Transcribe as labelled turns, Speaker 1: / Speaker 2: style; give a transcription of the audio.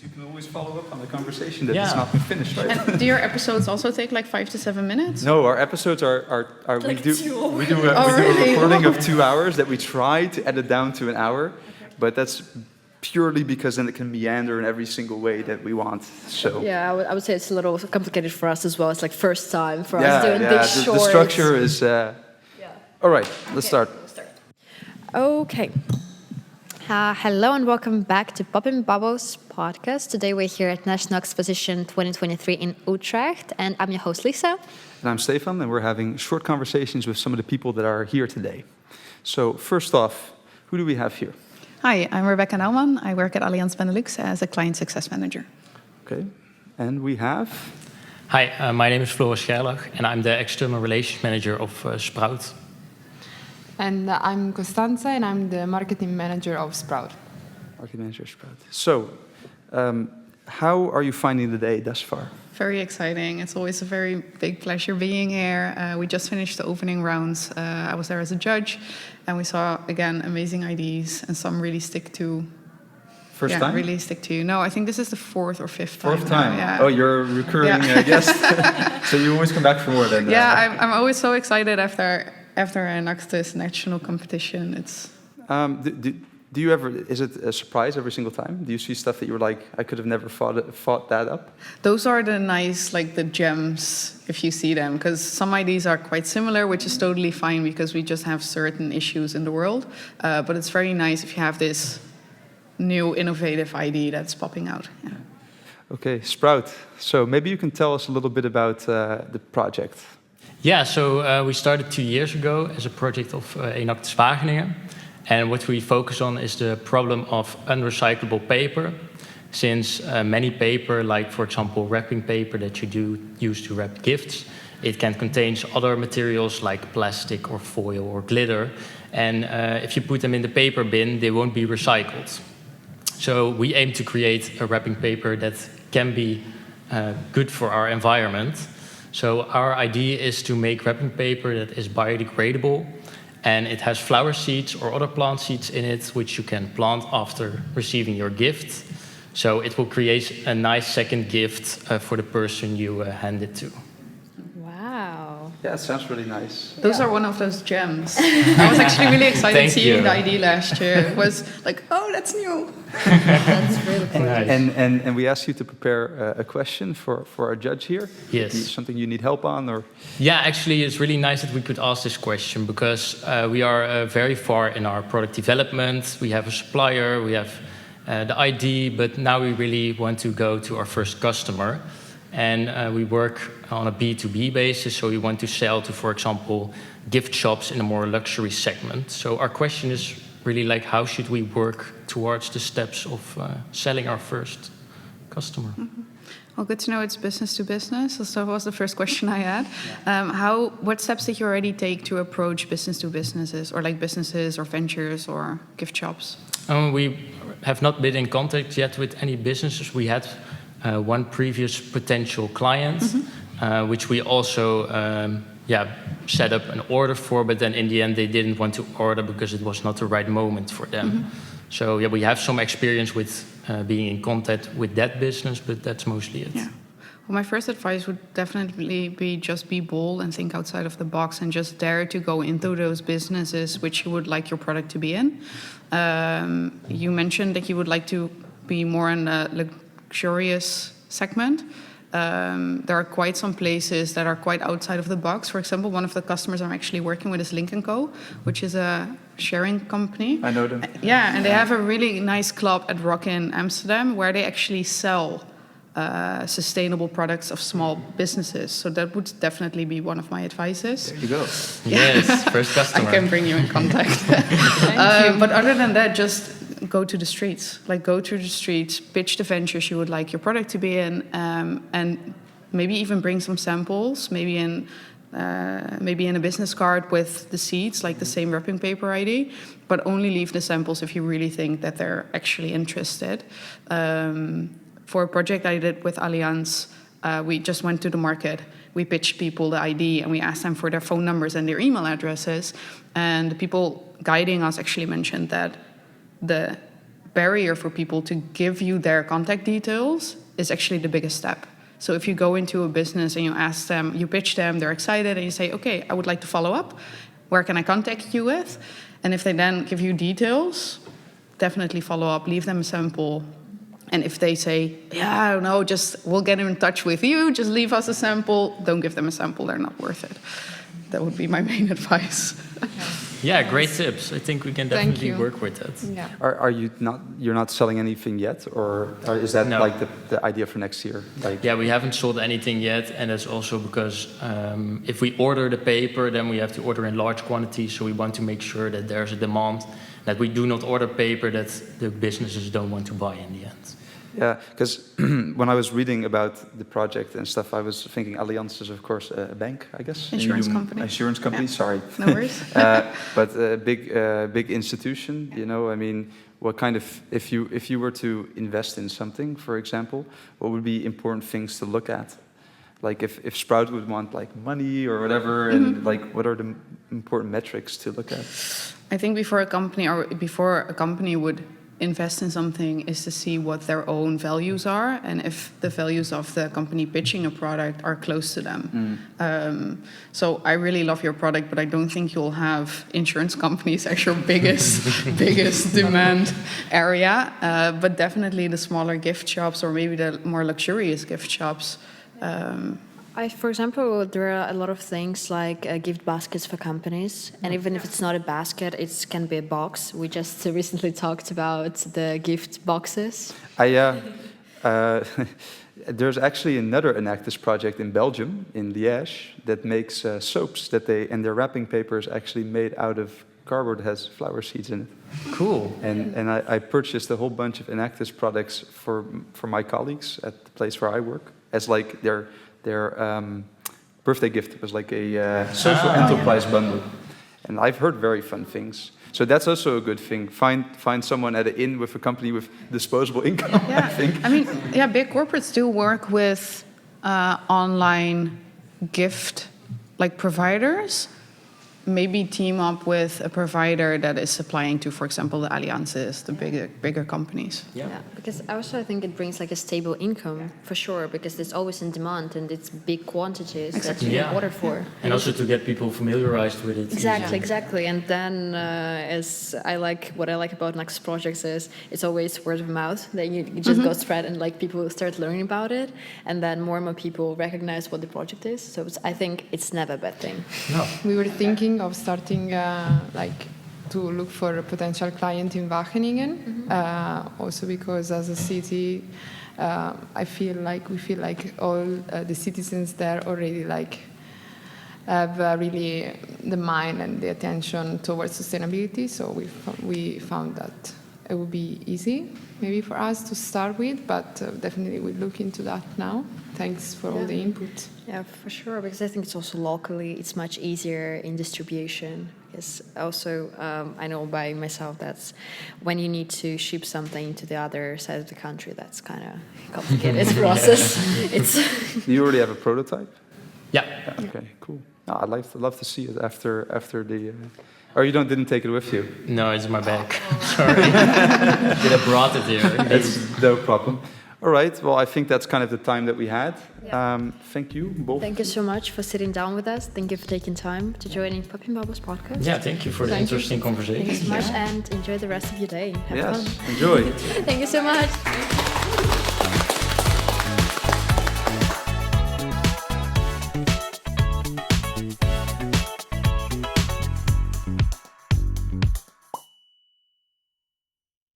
Speaker 1: You can always follow up on the conversation that has not been finished, right?
Speaker 2: And do your episodes also take like 5 to 7 minutes?
Speaker 1: No, our episodes are
Speaker 3: Like
Speaker 1: we do a recording of 2 hours that we try to edit down to an hour, but that's purely because then it can meander in every single way that we want. So
Speaker 3: yeah, I would say it's a little complicated for us as well. It's like first time for us doing big shorts.
Speaker 1: The structure is. All right, let's start.
Speaker 3: Okay. Hello and welcome back to Poppin' Bubbles podcast. Today we're here at National Exposition 2023 in Utrecht, and I'm your host Lisa.
Speaker 1: And I'm Stefan, and we're having short conversations with some of the people that are here today. So first off, who do we have here?
Speaker 2: Hi, I'm Rebecca Naumann. I work at Allianz Benelux as a client success manager.
Speaker 1: Okay, and we have...
Speaker 4: Hi, my name is Floris Gerlach, and I'm the external relations manager of Sprout.
Speaker 5: And I'm Costanza, and I'm the marketing manager of Sprout.
Speaker 1: Marketing manager of Sprout. So, how are you finding the day thus far?
Speaker 2: Very exciting. It's always a very big pleasure being here. We just finished the opening rounds. I was there as a judge, and we saw, again, amazing ideas, and some really stick to...
Speaker 1: First time?
Speaker 2: Really stick to you. No, I think this is the fourth or fifth time.
Speaker 1: Fourth time?
Speaker 2: Yeah.
Speaker 1: Oh, you're a recurring guest. So you always come back for more then?
Speaker 2: Yeah, I'm always so excited after Enactus National Competition. It's...
Speaker 1: Do you ever, is it a surprise every single time? Do you see stuff that you're like, I could have never thought that up?
Speaker 2: Those are the nice, like the gems, if you see them, because some ideas are quite similar, which is totally fine because we just have certain issues in the world. But it's very nice if you have this new innovative idea that's popping out. Yeah.
Speaker 1: Okay, Sprout. So maybe you can tell us a little bit about the project.
Speaker 4: Yeah, so we started 2 years ago as a project of Enactus Wageningen. And what we focus on is the problem of unrecyclable paper, since many paper, like for example wrapping paper that you use to wrap gifts, it can contain other materials like plastic or foil or glitter. And if you put them in the paper bin, they won't be recycled. So we aim to create a wrapping paper that can be good for our environment. So our idea is to make wrapping paper that is biodegradable, and it has flower seeds or other plant seeds in it, which you can plant after receiving your gift. So it will create a nice second gift for the person you hand it to.
Speaker 3: Wow.
Speaker 1: Yeah, it sounds really nice.
Speaker 2: Those are one of those gems. I was actually really excited seeing the idea last year. It was like, oh, that's new.
Speaker 3: That's really cool.
Speaker 4: Nice.
Speaker 1: And we asked you to prepare a question for our judge here.
Speaker 4: Yes.
Speaker 1: Something you need help on, or?
Speaker 4: Yeah, actually, it's really nice that we could ask this question because we are very far in our product development. We have a supplier, we have the ID, but now we really want to go to our first customer. And we work on a B2B basis, so we want to sell to, for example, gift shops in a more luxury segment. So our question is really like, how should we work towards the steps of selling our first customer?
Speaker 2: Mm-hmm. Well, good to know it's business to business. So that was the first question I had. What steps did you already take to approach business to businesses, or like businesses or ventures or gift shops?
Speaker 4: We have not been in contact yet with any businesses. We had one previous potential client, which we also set up an order for, but then in the end they didn't want to order because it was not the right moment for them. So yeah, we have some experience with being in contact with that business, but that's mostly it.
Speaker 2: Yeah. Well, my first advice would definitely be just be bold and think outside of the box and just dare to go into those businesses which you would like your product to be in. You mentioned that you would like to be more in a luxurious segment. There are quite some places that are quite outside of the box. For example, one of the customers I'm actually working with is Link & Co., which is a sharing company.
Speaker 1: I know them.
Speaker 2: Yeah, and they have a really nice club at Rock in Amsterdam where they actually sell sustainable products of small businesses. So that would definitely be one of my advices.
Speaker 1: There you go.
Speaker 4: Yes, first customer.
Speaker 2: I can bring you in contact. But other than that, just go to the streets. Like, go to the streets, pitch the ventures you would like your product to be in, and maybe even bring some samples, maybe in a business card with the seeds, like the same wrapping paper ID, but only leave the samples if you really think that they're actually interested. For a project I did with Allianz, we just went to the market. We pitched people the ID and we asked them for their phone numbers and their email addresses. And the people guiding us actually mentioned that the barrier for people to give you their contact details is actually the biggest step. So if you go into a business and you ask them, you pitch them, they're excited, and you say, okay, I would like to follow up. Where can I contact you with? And if they then give you details, definitely follow up, leave them a sample. And if they say, yeah, I don't know, just we'll get in touch with you, just leave us a sample, don't give them a sample, they're not worth it. That would be my main advice.
Speaker 4: Yeah, great tips. I think we can
Speaker 5: Thank
Speaker 4: definitely
Speaker 5: you.
Speaker 4: work with that.
Speaker 5: Yeah.
Speaker 1: Are you not, you're not selling anything yet, or is that
Speaker 4: No.
Speaker 1: like the idea for next year? Like,
Speaker 4: Yeah, we haven't sold anything yet, and that's also because if we order the paper, then we have to order in large quantities, so we want to make sure that there's a demand, that we do not order paper that the businesses don't want to buy in the end.
Speaker 1: yeah, because when I was reading about the project and stuff, I was thinking Allianz is, of course, a bank, I guess.
Speaker 2: Insurance company.
Speaker 1: Insurance company,
Speaker 2: Yeah.
Speaker 1: sorry.
Speaker 2: No worries.
Speaker 1: But a big institution, you know, I mean, what kind of, if you were to invest in something, for example, what would be important things to look at? Like if Sprout would want like money or whatever, and like what are the important metrics to look at?
Speaker 2: I think before a company would invest in something is to see what their own values are and if the values of the company pitching a product are close to them. So I really love your product, but I don't think you'll have insurance companies as your biggest demand area. But definitely the smaller gift shops or maybe the more luxurious gift shops.
Speaker 3: For example, there are a lot of things like gift baskets for companies, and even if it's not a basket, it can be a box. We just recently talked about the gift boxes.
Speaker 1: There's actually another Enactus project in Belgium, in Liège, that makes soaps and their wrapping paper is actually made out of cardboard that has flower seeds in it.
Speaker 4: Cool.
Speaker 1: And I purchased a whole bunch of Enactus products for my colleagues at the place where I work as like their birthday gift. It was like a social enterprise bundle. And I've heard very fun things. So that's also a good thing. Find someone at an inn with a company with disposable income, I think.
Speaker 2: I mean, yeah, big corporates do work with online gift providers. Maybe team up with a provider that is supplying to, for example, the Allianzes, the bigger companies.
Speaker 3: Yeah, because also I think it brings like a stable income for sure, because it's always in demand and it's big quantities that you can order for.
Speaker 4: And also to get people familiarized with it.
Speaker 3: Exactly. And then what I like about Enactus projects is it's always word of mouth. Then you just go spread and like people start learning about it, and then more and more people recognize what the project is. So I think it's never a bad thing.
Speaker 4: No.
Speaker 5: We were thinking of starting to look for a potential client in Wageningen, also because as a city, we feel like all the citizens there already have really the mind and the attention towards sustainability. So we found that it would be easy maybe for us to start with, but definitely we look into that now. Thanks for all the input.
Speaker 3: Yeah, for sure, because I think it's also locally, it's much easier in distribution. Yes, also, I know by myself that's when you need to ship something to the other side of the country, that's kind of complicated process.
Speaker 1: Do you already have a prototype?
Speaker 4: Yeah.
Speaker 1: Okay, cool. No, I'd love to see it after the... Or you didn't take it with you?
Speaker 4: No, it's in my bag. Sorry. But I brought it here.
Speaker 1: That's no problem. All right, well, I think that's kind of the time that we had. Thank you, both.
Speaker 3: Thank you so much for sitting down with us. Thank you for taking time to join in Popping Bubbles podcast.
Speaker 4: Yeah, thank you for the interesting conversation.
Speaker 3: Thank you so much, and enjoy the rest of your day. Have fun.
Speaker 1: Enjoy.
Speaker 3: Thank you so much.